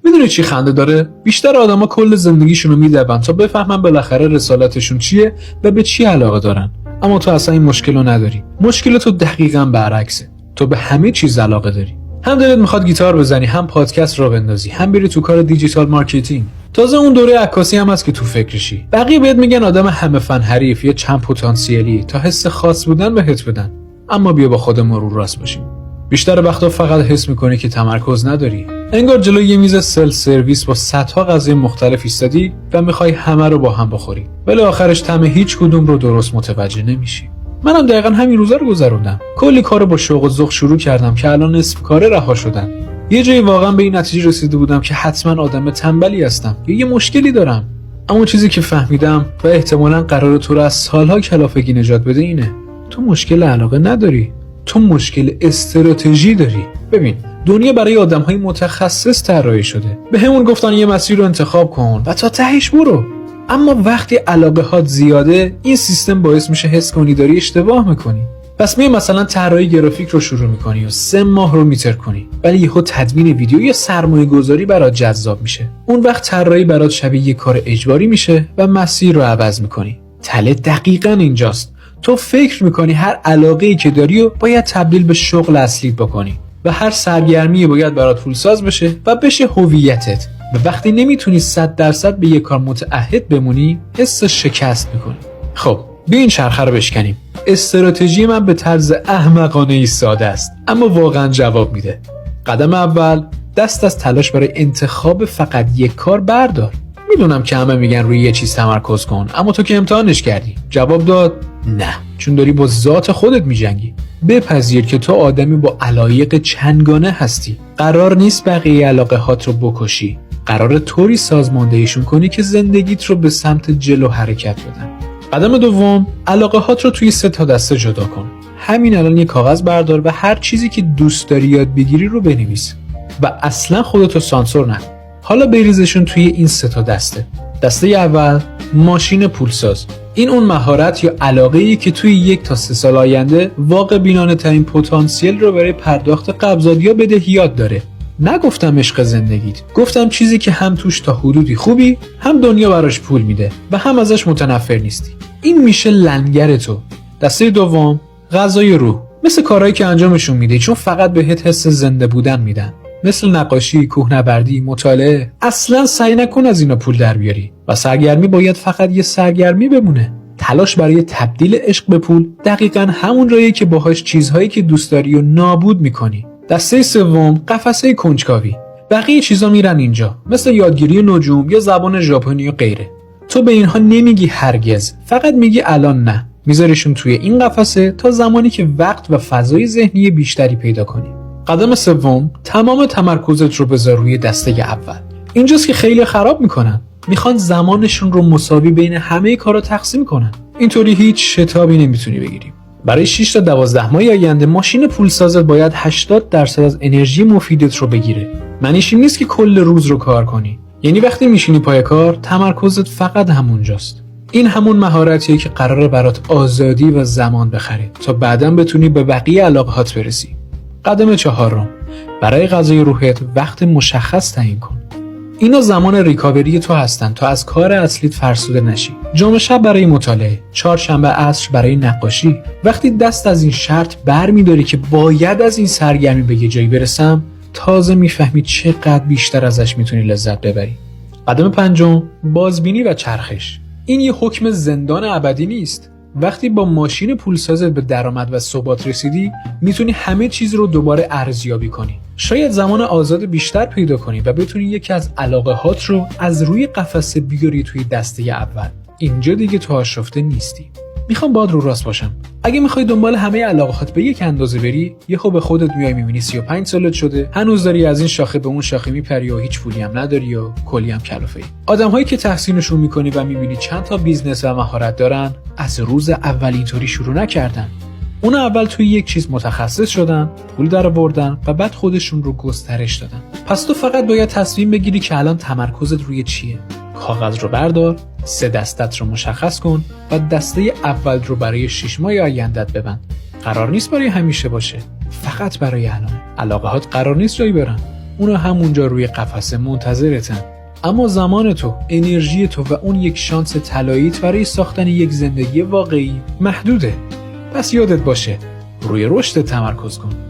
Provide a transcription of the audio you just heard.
میدونی چی خنده داره؟ بیشتر آدما کل زندگیشونو میدون تا بفهمن بالاخره رسالتشون چیه و به چی علاقه دارن. اما تو اصلا این مشکلو نداری. مشکل تو دقیقاً برعکسه. تو به همه چیز علاقه داری. هم دلت میخواد گیتار بزنی، هم پادکست را بندازی، هم بری تو کار دیجیتال مارکتینگ. تازه اون دوره عکاسی هم هست که تو فکرشی. بقیه بهت میگن آدم همه فن حریف یا چند پتانسیلی تا حس خاص بودن بهت بدن. اما بیا با خودمون رو راست باشیم. بیشتر وقتا فقط حس میکنی که تمرکز نداری. انگار جلوی یه میز سلف سرویس با صدها غذای مختلف ایستادی و میخوای همه رو با هم بخوری. ولی آخرش طعم هیچ کدوم رو درست متوجه نمیشی. منم دقیقاً همین روزا رو گذروندم. کلی کارو با شوق و ذوق شروع کردم که الان نصف کاره رها شدم. یه جایی واقعا به این نتیجه رسیده بودم که حتما آدم تنبلی هستم یا یه مشکلی دارم. اما چیزی که فهمیدم و احتمالاً قراره تو رو از سالها کلافگی نجات بده اینه: تو مشکل علاقه نداری، تو مشکل استراتژی داری. ببین، دنیا برای آدم‌های متخصص طراحی شده. به همون گفتن یه مسیر رو انتخاب کن و تا تهش برو. اما وقتی علاقه هات زیاده، این سیستم باعث میشه حس کنی داری اشتباه میکنی. پس می مثلا طراحی گرافیک رو شروع میکنی و 3 ماه رو میتر کنی، ولی یهو تدوین ویدیو یا سرمایه گذاری برات جذاب میشه. اون وقت طراحی برات شبیه یه کار اجباری میشه و مسیر رو عوض میکنی. تله دقیقاً اینجاست. تو فکر میکنی هر علاقه‌ای که داری و باید تبدیل به شغل اصلیت بکنی و هر سرگرمی باید برات پولساز بشه و بشه هویتت. و وقتی نمیتونی 100% به یه کار متعهد بمونی، حس شکست میکنی. خب بیا این چرخه رو بشکنیم. استراتژی من به طرز احمقانه‌ای ساده است، اما واقعا جواب میده. قدم اول، دست از تلاش برای انتخاب فقط یک کار بردار. میدونم که همه میگن روی یه چیز تمرکز کن، اما تو که امتحانش کردی. جواب داد نه، چون داری با ذات خودت میجنگی. بپذیر که تو آدمی با علایق چندگانه هستی. قرار نیست بقیه علاقه هات رو بکشی. قرار طوری سازماندهیشون کنی که زندگیت رو به سمت جلو حرکت بدن. قدم دوم، علاقه هات رو توی 3 تا دسته جدا کن. همین الان یه کاغذ بردار و هر چیزی که دوست داری یاد بگیری رو بنویس و اصلا خودتو سانسور نکن. حالا بریزشون توی این 3 تا دسته. دسته اول، ماشین پولساز. این اون مهارت یا علاقه‌ای که توی 1 تا 3 سال آینده واقع بینانه ترین پتانسیل رو برای پرداخت قبضات یا بدهیات داره. نگفتم عشق زندگیت، گفتم چیزی که هم توش تا حدودی خوبی، هم دنیا براش پول میده و هم ازش متنفر نیستی. این میشه لنگر تو. دسته دوم، غذای روح. مثل کارهایی که انجامشون میده چون فقط بهت حس زنده بودن میدن. مثل نقاشی، کوهنوردی، مطالعه. اصلا سعی نکن از اینا پول در بیاری. و سرگرمی باید فقط یه سرگرمی بمونه. تلاش برای تبدیل عشق به پول دقیقاً همون راهیه که باهاش چیزهایی که دوست داری رو نابود میکنی. دسته سوم، قفسه کنجکاوی. بقیه چیزا میرن اینجا، مثل یادگیری نجوم یا زبان ژاپنی و غیره. تو به اینها نمیگی هرگز، فقط میگی الان نه. میذاریشون توی این قفسه تا زمانی که وقت و فضای ذهنی بیشتری پیدا کنی. قدم سوم، تمام تمرکزت رو بذار روی دسته اول. اینجاست که خیلی خراب میکنن. میخوان زمانشون رو مساوی بین همه کارا تقسیم کنن. اینطوری هیچ شتابی نمیتونی بگیری. برای 6 تا 12 ماه آینده ماشین پولسازت باید 80% از انرژی مفیدت رو بگیره. معنیش این نیست که کل روز رو کار کنی. یعنی وقتی میشینی پای کار، تمرکزت فقط همونجاست. این همون مهارتیه که قراره برات آزادی و زمان بخره تا بعداً بتونی به بقیه علاقه‌هات برسی. قدم چهارم، برای غذای روحت وقت مشخص تعیین کن. اینا زمان ریکاوری تو هستن تا از کار اصلیت فرسوده نشی. جمعه شب برای مطالعه، چهارشنبه عصر برای نقاشی. وقتی دست از این شرط برمی‌داری که باید از این سرگرمی به یه جایی برسم، تازه میفهمی چقدر بیشتر ازش میتونی لذت ببری. قدم پنجم، بازبینی و چرخش. این یه حکم زندان ابدی نیست. وقتی با ماشین پولسازت به درآمد و ثبات رسیدی، میتونی همه چیز رو دوباره ارزیابی کنی. شاید زمان آزاد بیشتر پیدا کنی و بتونی یکی از علاقه‌هات رو از روی قفسه بیاری توی دسته اول. اینجا دیگه تو آشفته نیستی. میخوام باهات رو راست باشم. اگه میخوای دنبال همه علاقه‌هات به یک اندازه بری، یهو به خودت میای میبینی 35 سالت شده، هنوز داری از این شاخه به اون شاخه میپری و هیچ پولی هم نداری و کلی هم کلافه‌ای. آدم‌هایی که تحسینشون میکنی و میبینی چند تا بیزنس و مهارت دارن، از روز اول اینطوری شروع نکردن. اون اول توی یک چیز متخصص شدن، پول درآوردن و بعد خودشون رو گسترش دادن. پس تو فقط باید تصمیم بگیری که الان تمرکزت روی چیه. کاغذ رو بردار، 3 دستت رو مشخص کن و دسته اول رو برای 6 ماه آیندت ببند. قرار نیست برای همیشه باشه، فقط برای الان. علاقه‌هات قرار نیست جایی برن. اونا همونجا روی قفسه منتظرتن. اما زمان تو، انرژی تو و اون یک شانس طلاییت برای ساختن یک زندگی واقعی محدوده. پس یادت باشه روی رشد تمرکز کن.